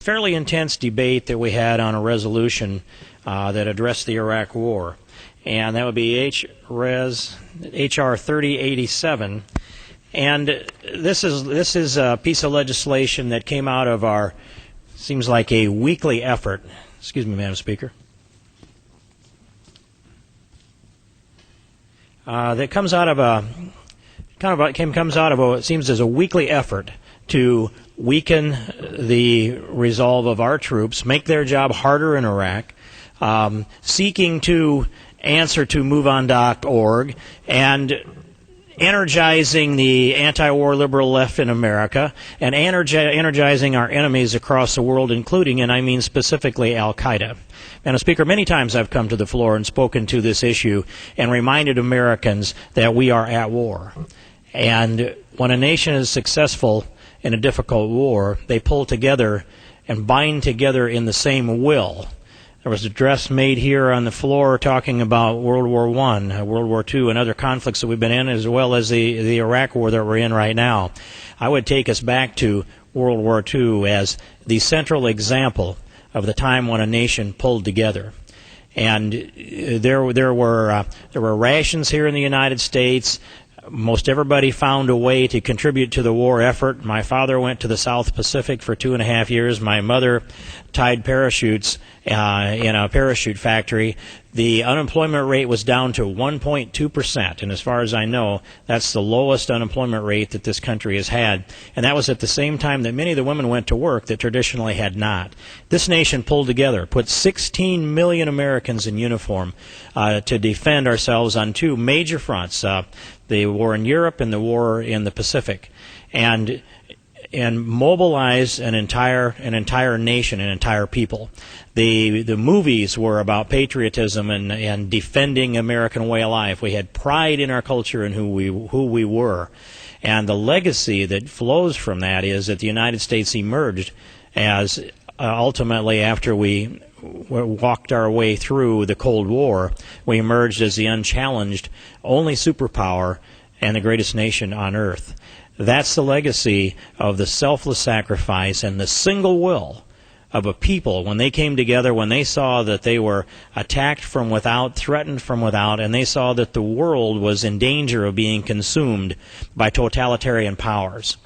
fairly intense debate that we had on a resolution that addressed the Iraq War, and that would be H.R. 3087. And this is a piece of legislation that came out of our, seems like a weekly effort. Excuse me, Madam Speaker. That comes out of it seems as a weekly effort to weaken the resolve of our troops, make their job harder in Iraq, seeking to answer to MoveOn.org, and energizing the anti-war liberal left in America, and energizing our enemies across the world, including, and I mean specifically, Al-Qaeda. Madam Speaker, many times I've come to the floor and spoken to this issue and reminded Americans that we are at war. And when a nation is successful in a difficult war, they pull together and bind together in the same will. There was an address made here on the floor talking about World War I, World War II, and other conflicts that we've been in, as well as the Iraq War that we're in right now. I would take us back to World War II as the central example of the time when a nation pulled together. And there were rations here in the United States. Most everybody found a way to contribute to the war effort. My father went to the South Pacific for 2.5 years. My mother tied parachutes in a parachute factory. The unemployment rate was down to 1.2%, and as far as I know, that's the lowest unemployment rate that this country has had. And that was at the same time that many of the women went to work that traditionally had not. This nation pulled together, put 16 million Americans in uniform to defend ourselves on two major fronts, the war in Europe and the war in the Pacific, and mobilize an entire nation, an entire people. The movies were about patriotism and defending American way of life. We had pride in our culture and who we were. And the legacy that flows from that is that the United States emerged as ultimately, after we walked our way through the Cold War, we emerged as the unchallenged only superpower and the greatest nation on earth. That's the legacy of the selfless sacrifice and the single will of a people when they came together, when they saw that they were attacked from without, threatened from without, and they saw that the world was in danger of being consumed by totalitarian powers.